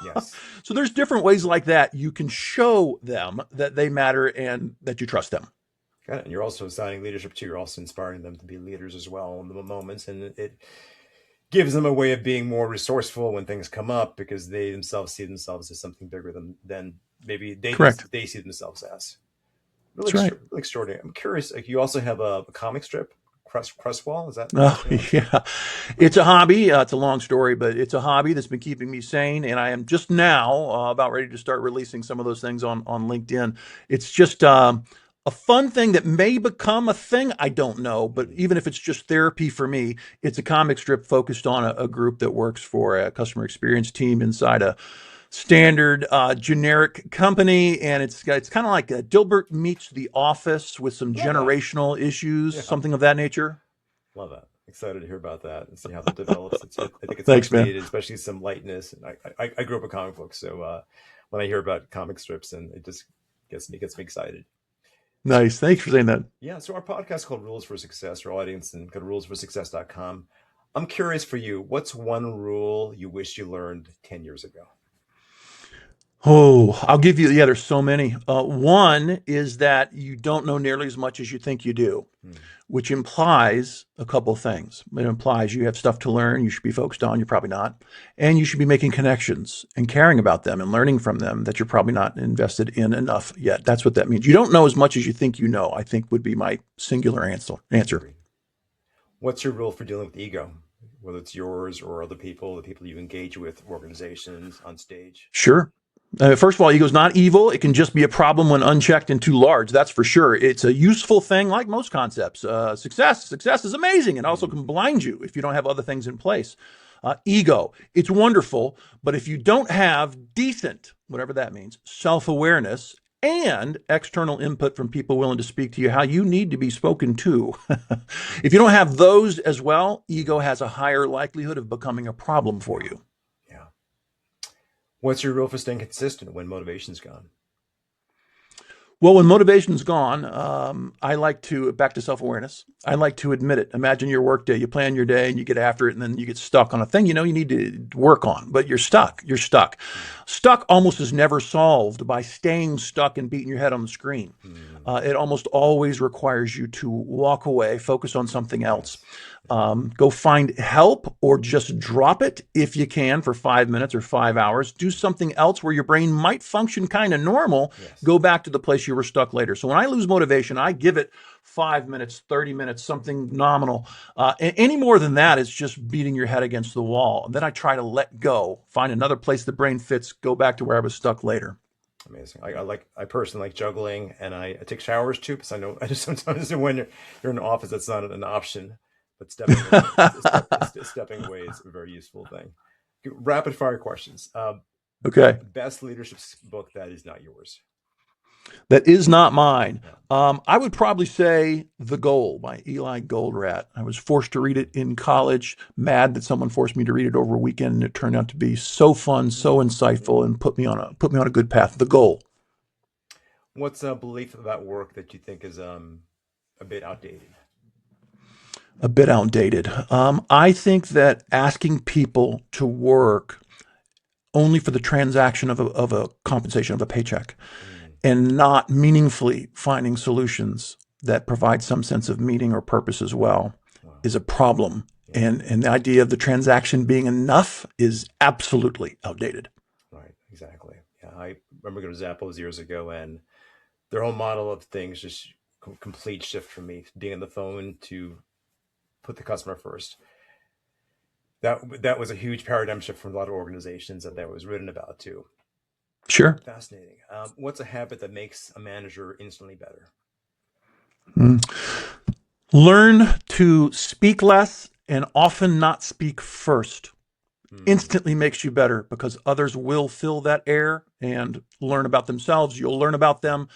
Yes. So there's different ways like that. You can show them that they matter and that you trust them. Got it. And you're also assigning leadership too. You're also inspiring them to be leaders as well in the moments. And it gives them a way of being more resourceful when things come up, because they themselves see themselves as something bigger than maybe they see themselves as. Really, right. Really extraordinary. I'm curious. You also have a comic strip, Crestwall. Is that? Oh, yeah. It's a hobby. It's a long story, but it's a hobby that's been keeping me sane. And I am just now about ready to start releasing some of those things on LinkedIn. It's just A fun thing that may become a thing, I don't know. But even if it's just therapy for me, it's a comic strip focused on a group that works for a customer experience team inside a standard generic company, and it's kind of like Dilbert meets The Office with some Love that. generational issues, Yeah, something of that nature. love that. Excited to hear about that and see how that develops. I think it's Thanks, much man. needed, especially some lightness. And I grew up with comic books, so when I hear about comic strips, and it just gets me excited. So Nice. Thanks for saying that. yeah, so our podcast is called Rules for Success. Our audience and go to rulesforsuccess.com. I'm curious for you, what's one rule you wish you learned 10 years ago? Oh, I'll give you, yeah, there's so many. One is that you don't know nearly as much as you think you do, Hmm. which implies a couple of things. It implies you have stuff to learn, you should be focused on, you're probably not. And you should be making connections and caring about them and learning from them that you're probably not invested in enough yet. That's what that means. You don't know as much as you think you know, I think would be my singular answer. Agreed. What's your rule for dealing with ego, whether it's yours or other people, the people you engage with, organizations, on stage? Sure. First of all, ego's not evil. It can just be a problem when unchecked and too large. That's for sure. It's a useful thing, like most concepts. Success is amazing, and also Hmm. can blind you if you don't have other things in place. Ego, it's wonderful, but if you don't have decent, whatever that means, self-awareness and external input from people willing to speak to you how you need to be spoken to, if you don't have those as well, ego has a higher likelihood of becoming a problem for you. Yeah. What's your rule for staying consistent when motivation's gone? Well, when motivation's gone, I like to, back to self awareness, I like to admit it. Imagine your work day. You plan your day and you get after it, and then you get stuck on a thing you know you need to work on, but you're stuck. You're stuck. Stuck almost is never solved by staying stuck and beating your head on the screen. Hmm. It almost always requires you to walk away, focus on something else. Yes. Go find help or just drop it if you can for 5 minutes or 5 hours. Do something else where your brain might function kind of normal. Yes. Go back to the place you were stuck later. So when I lose motivation, I give it 5 minutes, 30 minutes, something nominal. Any more than that, it's just beating your head against the wall. And then I try to let go, find another place the brain fits, go back to where I was stuck later. Amazing. I personally like juggling, and I take showers too, because I know I just sometimes when you're in an office, that's not an option. But stepping away is a very useful thing. Rapid fire questions. Okay. Best leadership book that is not yours. That is not mine. Yeah. I would probably say The Goal by Eli Goldratt. I was forced to read it in college, mad that someone forced me to read it over a weekend, and it turned out to be so fun, so insightful, and put me on a good path. The Goal. What's a belief about work that you think is a bit outdated? A bit outdated. I think that asking people to work only for the transaction of a compensation, of a paycheck, Mm. and not meaningfully finding solutions that provide some sense of meaning or purpose as well Wow. is a problem. Yeah. And the idea of the transaction being enough is absolutely outdated. Right. Exactly. Yeah. I remember going to Zappos years ago, and their whole model of things just complete shift for me. Being on the phone to put the customer first. That was a huge paradigm shift from a lot of organizations that was written about too. Sure. Fascinating. What's a habit that makes a manager instantly better? Mm. Learn to speak less and often not speak first. Hmm. Instantly makes you better because others will fill that air and learn about themselves. You'll learn about them.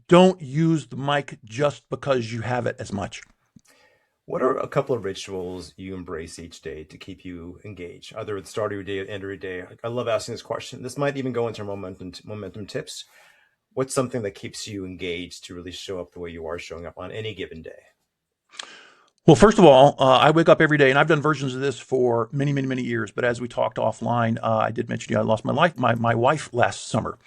Don't use the mic just because you have it as much. What are a couple of rituals you embrace each day to keep you engaged, either at the start of your day or end of your day? I love asking this question. This might even go into our momentum tips. What's something that keeps you engaged to really show up the way you are showing up on any given day? Well, first of all, I wake up every day, and I've done versions of this for many, many, many years. But as we talked offline, I did mention to you I lost my wife last summer,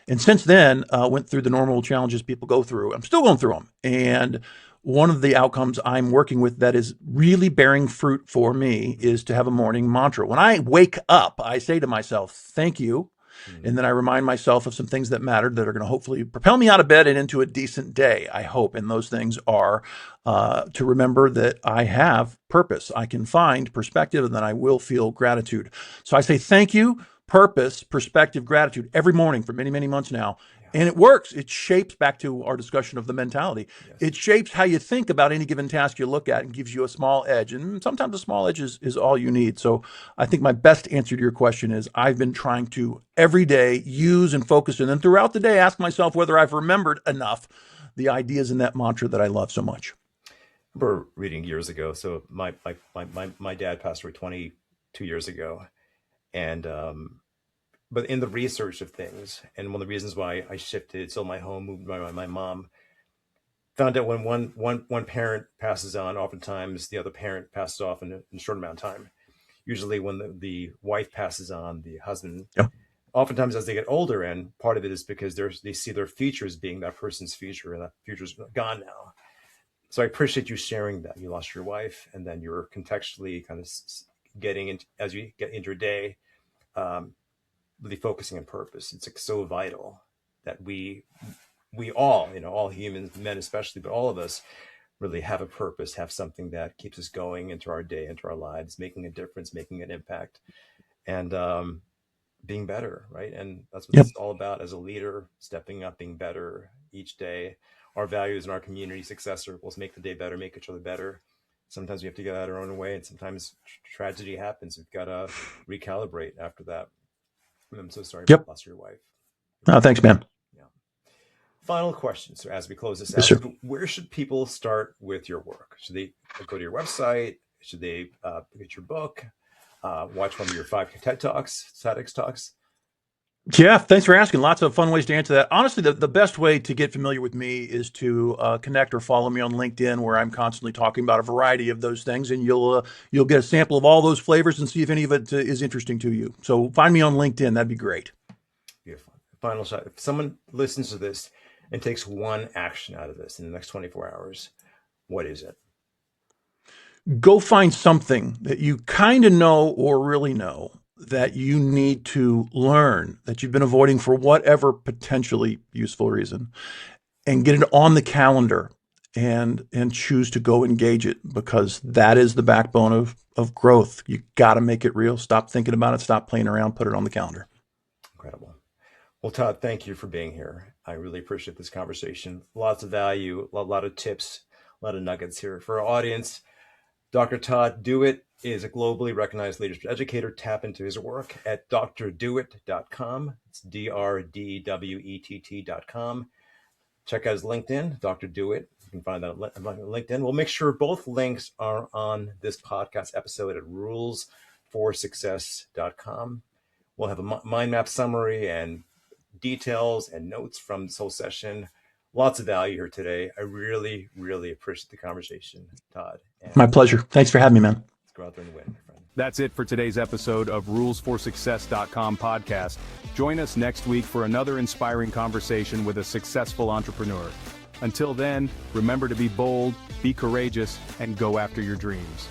and since then went through the normal challenges people go through. I'm still going through them, and one of the outcomes I'm working with that is really bearing fruit for me is to have a morning mantra. When I wake up, I say to myself, "Thank you." Hmm. And then I remind myself of some things that mattered that are going to hopefully propel me out of bed and into a decent day, I hope. And those things are to remember that I have purpose. I can find perspective, and then I will feel gratitude. So I say thank you, purpose, perspective, gratitude every morning for many, many months now. And it works. It shapes, back to our discussion of the mentality. Yes. It shapes how you think about any given task you look at and gives you a small edge. And sometimes a small edge is all you need. So I think my best answer to your question is I've been trying to every day use and focus, and then throughout the day ask myself whether I've remembered enough the ideas in that mantra that I love so much. I remember reading years ago. So my dad passed away 22 years ago. And but in the research of things, and one of the reasons why I shifted, sold my home, moved my mom, found out when one parent passes on, oftentimes the other parent passes off in a short amount of time. Usually when the wife passes on, the husband, Yeah. oftentimes as they get older, and part of it is because they see their future as being that person's future, and that future's gone now. So I appreciate you sharing that. You lost your wife, and then you're contextually kind of getting into, as you get into your day, really focusing on purpose. It's like so vital that we all, all humans, men especially, but all of us really have a purpose, have something that keeps us going into our day, into our lives, making a difference, making an impact, and being better, right? And that's what Yep. it's all about as a leader, stepping up, being better each day. Our values in our community, success circles, make the day better, make each other better. Sometimes we have to get out of our own way, and sometimes tragedy happens. We've got to recalibrate after that. I'm so sorry Yep. you lost your wife. Oh, thanks, man. Yeah. Final question. So as we close this Yes, out, sir. where should people start with your work? Should they go to your website? Should they get your book? Watch one of your 5 TED Talks, TEDx Talks? Yeah, thanks for asking. Lots of fun ways to answer that. Honestly, the best way to get familiar with me is to connect or follow me on LinkedIn, where I'm constantly talking about a variety of those things, and you'll get a sample of all those flavors and see if any of it is interesting to you. So find me on LinkedIn. That'd be great. Beautiful. Final shot. If someone listens to this and takes one action out of this in the next 24 hours, what is it? Go find something that you kind of know or really know that you need to learn, that you've been avoiding for whatever potentially useful reason, and get it on the calendar and choose to go engage it, because that is the backbone of growth. You got to make it real. Stop thinking about it. Stop playing around. Put it on the calendar. Incredible. Well, Todd, thank you for being here. I really appreciate this conversation. Lots of value, a lot of tips, a lot of nuggets here for our audience. Dr. Todd Dewett is a globally recognized leadership educator. Tap into his work at drdewett.com. It's DRDWETT.com. Check out his LinkedIn, Dr. Dewett. You can find that on LinkedIn. We'll make sure both links are on this podcast episode at rulesforsuccess.com. We'll have a mind map summary and details and notes from this whole session. Lots of value here today. I really, really appreciate the conversation, Todd. And My pleasure. Thanks for having me, man. let's go out there and win, my friend. That's it for today's episode of rulesforsuccess.com podcast. Join us next week for another inspiring conversation with a successful entrepreneur. Until then, remember to be bold, be courageous, and go after your dreams.